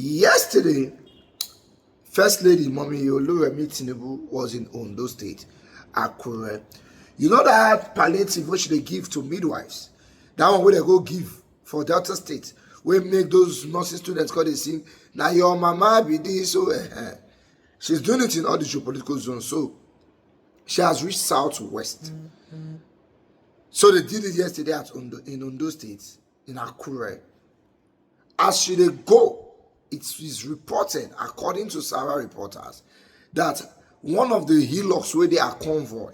Yesterday, First Lady Mommy Oluremi Tinubu was in Ondo State, Akure. You know that palliative which they give to midwives? That one where they go give for Delta State. We make those nursing students call they sing, now your mama be this, so she's doing it in all the geopolitical zones. So she has reached southwest. So they did it yesterday in Ondo State, in Akure. As she dey go, it is reported, according to Sarah reporters, that one of the hillocks where they are convoy,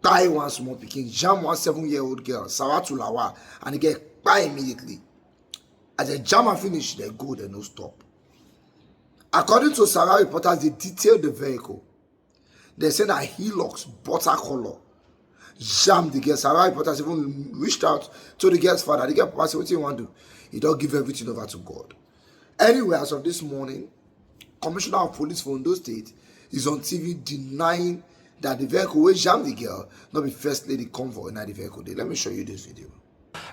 tie one small pikin, jam one 7-year-old girl, Sarah Tulawa, and they get by immediately. As the jam and finish, they go, they no stop. According to Sarah reporters, they detailed the vehicle. They said that hillocks, butter color, jam the girl. Sarah reporters even reached out to the girl's father. The girl papa said, what do you want to do? He don't give everything over to God. Anyway, as of this morning, Commissioner of Police for Ondo State is on TV denying that the vehicle will jam the girl, not be First Lady Convoy in the vehicle. Let me show you this video.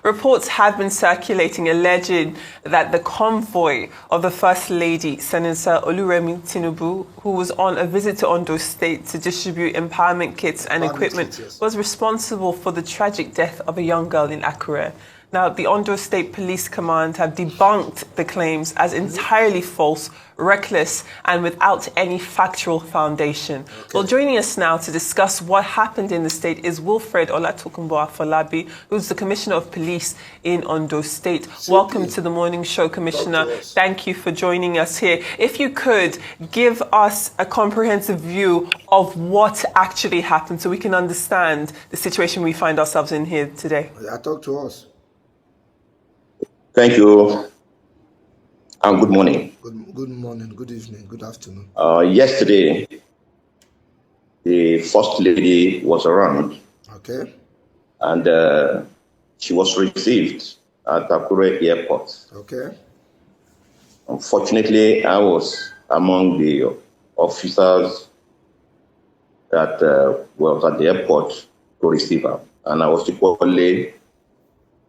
Reports have been circulating alleging that the convoy of the First Lady, Senator Oluremi Tinubu, who was on a visit to Ondo State to distribute empowerment kits and equipment, was responsible for the tragic death of a young girl in Akure. Now, the Ondo State Police Command have debunked the claims as entirely false, reckless, and without any factual foundation. Okay. Well, joining us now to discuss what happened in the state is Wilfred Olatokunbo-Afolabi, who's the Commissioner of Police in Ondo State. Welcome to the morning show, Commissioner. Thank you for joining us here. If you could give us a comprehensive view of what actually happened so we can understand the situation we find ourselves in here today. Yeah, talk to us. Thank you, and good morning. Good morning, good evening, good afternoon. Yesterday, the First Lady was around. Okay. And she was received at Akure Airport. Okay. Unfortunately, I was among the officers that was at the airport to receive her. And I was equally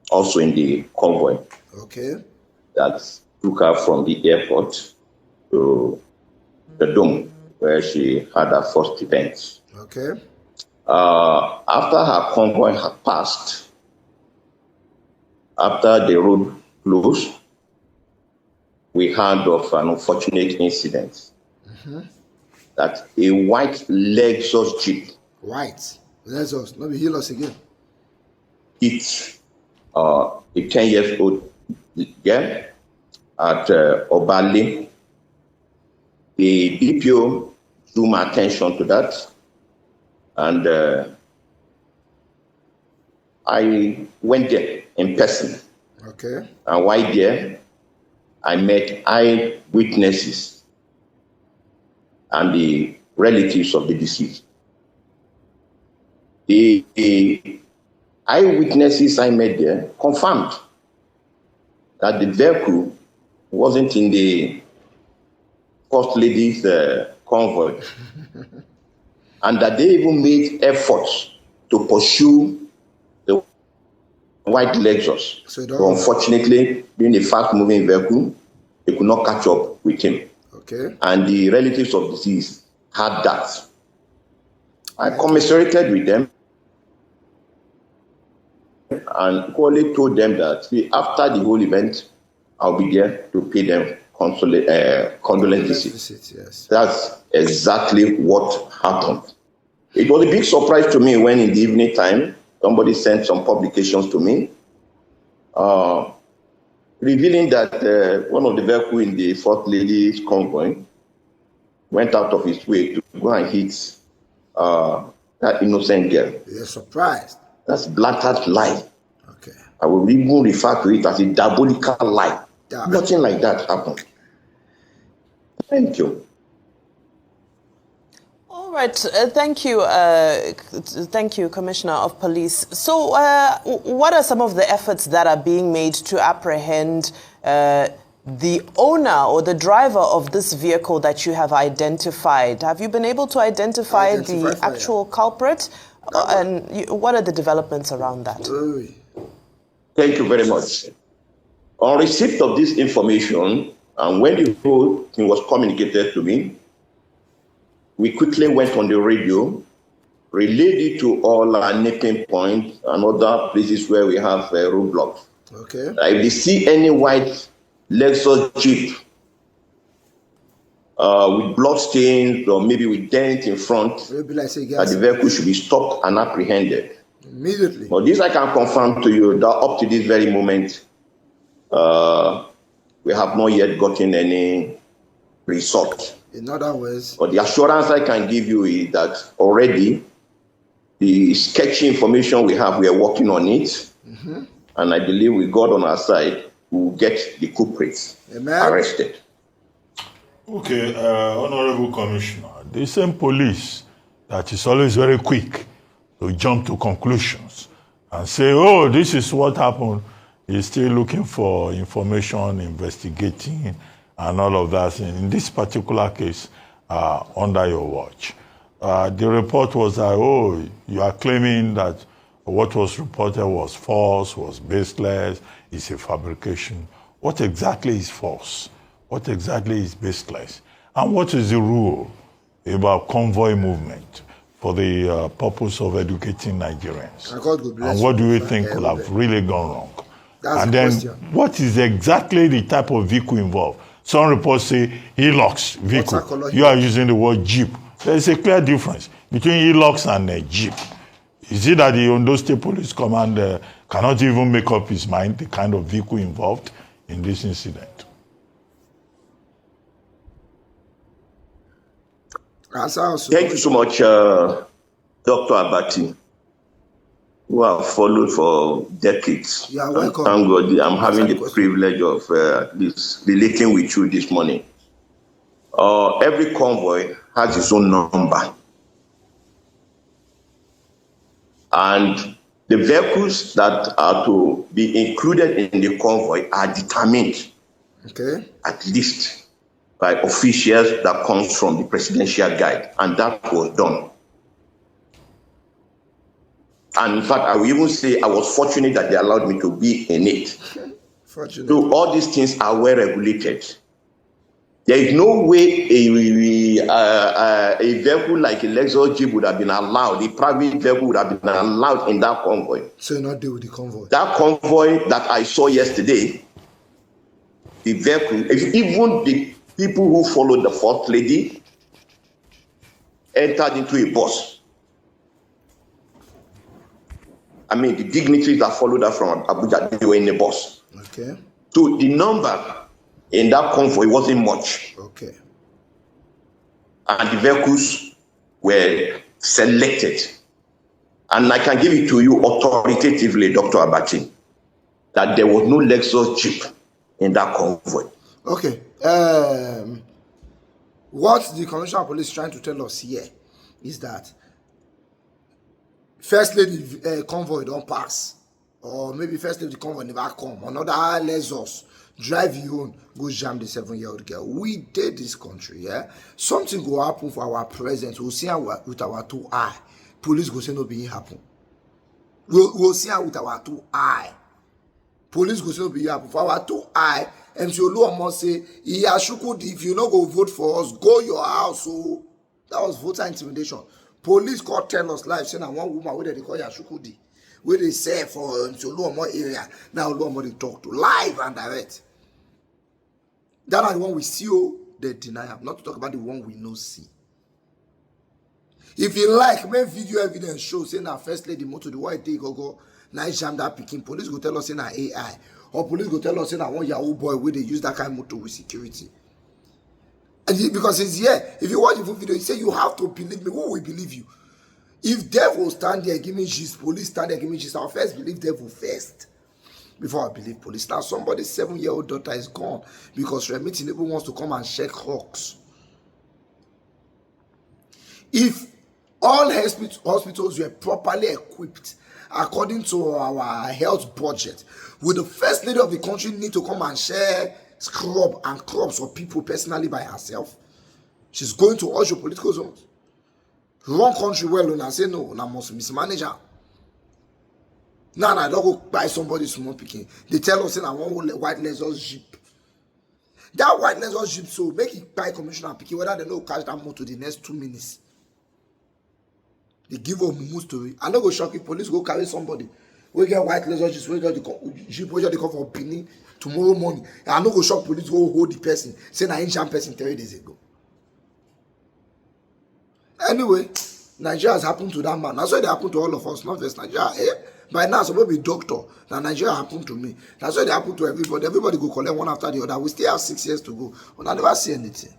also in the convoy. Okay. That took her from the airport to the dome where she had her first event. Okay. After her convoy had passed, after the road closed, we heard of an unfortunate incident that a white Lexus Jeep. White Lexus, not be Hilux again. Hit a 10-year-old girl at Obali. The DPO drew my attention to that, and I went there in person. Okay. And while there, I met eyewitnesses and the relatives of the deceased. The eyewitnesses I met there confirmed that the vehicle wasn't in the First Lady's convoy, and that they even made efforts to pursue the white Lexus. So unfortunately, being a fast-moving vehicle, they could not catch up with him. Okay. And the relatives of the deceased had that. I commiserated with them and equally told them that after the whole event, I'll be there to pay them condolence visits. Yes. That's exactly what happened. It was a big surprise to me when in the evening time, somebody sent some publications to me, revealing that one of the vehicles in the First Lady's convoy went out of his way to go and hit that innocent girl. You're surprised. That's blatant lie. Okay. I will even refer to it as a diabolical lie. Yeah. Nothing like that happened. Thank you. All right. Thank you, Commissioner of Police. So what are some of the efforts that are being made to apprehend the owner or the driver of this vehicle that you have identified? Have you been able to identify the actual culprit? And what are the developments around that? Thank you very much. On receipt of this information, And when the whole thing was communicated to me, we quickly went on the radio, relayed it to all our nipping points and other places where we have roadblocks. Okay. If they see any white Lexus Jeep with blood stains or maybe with dent in front, that the vehicle should be stopped and apprehended immediately. But this I can confirm to you that up to this very moment, we have not yet gotten any result. In other words, but the assurance I can give you is that already the sketchy information we have, we are working on it. And I believe with God on our side, we will get the culprits arrested. Okay, Honorable Commissioner, the same police that is always very quick to jump to conclusions and say, oh, this is what happened, is still looking for information, investigating, and all of that. In this particular case, under your watch, the report was that, oh, you are claiming that what was reported was false, was baseless, it's a fabrication. What exactly is false? What exactly is baseless? And what is the rule about convoy movement for the purpose of educating Nigerians? And what do you think could have really gone wrong? That's and the then, question. what is exactly the type of vehicle involved? Some reports say Hilux vehicle. You are using the word Jeep. There is a clear difference between Hilux and a Jeep. Is it that the Ondo State Police Command cannot even make up his mind the kind of vehicle involved in this incident? Thank you so much, Dr. Abati, who have followed for decades. You are welcome. Thank God I'm having the privilege of relating with you this morning. Every convoy has its own number. And the vehicles that are to be included in the convoy are determined, at least by officials that comes from the presidential guide, and that was done. And in fact, I will even say I was fortunate that they allowed me to be in it. So all these things are well regulated. There is no way a vehicle like a Lexus Jeep would have been allowed, a private vehicle would have been allowed in that convoy. So you're not deal with the convoy? That convoy that I saw yesterday, the vehicle, even the people who followed the First Lady entered into a bus. I mean, the dignitaries that followed her from Abuja, they were in a bus. Okay. So the number in that convoy wasn't much. Okay. And the vehicles were selected. And I can give it to you authoritatively, Dr. Abati, that there was no Lexus Jeep in that convoy. Okay. What the Commissioner of Police is trying to tell us here is that First Lady convoy don't pass, or maybe First Lady convoy never come. Another Lexus drive you home, go jam the 7-year-old girl. We did this country, yeah. Something go happen for our president. We'll see her with our 2 eye. Police go say no being happen. We'll see her with our 2 eye. Police go say no being happen for our 2 eye. MC Oluomo say, if you no go vote for us, go your house. So that was voter intimidation. Police court tell us live saying that one woman where they call Yashukudi, where they say for MC Oluomo area. Now Oluomo they talk to live and direct. That are the one we see, they deny am. Not to talk about the one we no see. If you like, make video evidence show saying that First Lady motor the white day go nice jam that picking. Police go tell us saying that AI. Or police go tell us saying that one Yahoo boy where they use that kind of motor with security. And because it's here. If you watch the full video, you say you have to believe me. Who will believe you? If devil stand there give me gist, police stand there give me gist, I'll first believe devil first before I believe police. Now somebody's 7-year-old daughter is gone because Remi Tinubu wants to come and check hawks. If all hospitals were properly equipped according to our health budget, would the First Lady of the country need to come and share scrub and crops for people personally by herself? She's going to all your political zones. Run country well and say no, I must mismanage her. Now I don't go buy somebody small picking. They tell us that I want white Lexus Jeep. That white Lexus jeep so make it buy commissioner picking whether they no catch that motor the next 2 minutes. They give a mumu story. I no go shock if police go carry somebody. We get white Lexus jeep, we get the jeep, we they come for Benin tomorrow morning. I no go shock police go hold the person. Say na Asian person 3 days ago. Anyway, Nigeria has happened to that man. That's why it happened to all of us, not just Nigeria. By now, supposed to be doctor. Now Nigeria happened to me. That's why it happened to everybody. Everybody go collect one after the other. We still have 6 years to go. And I never see anything.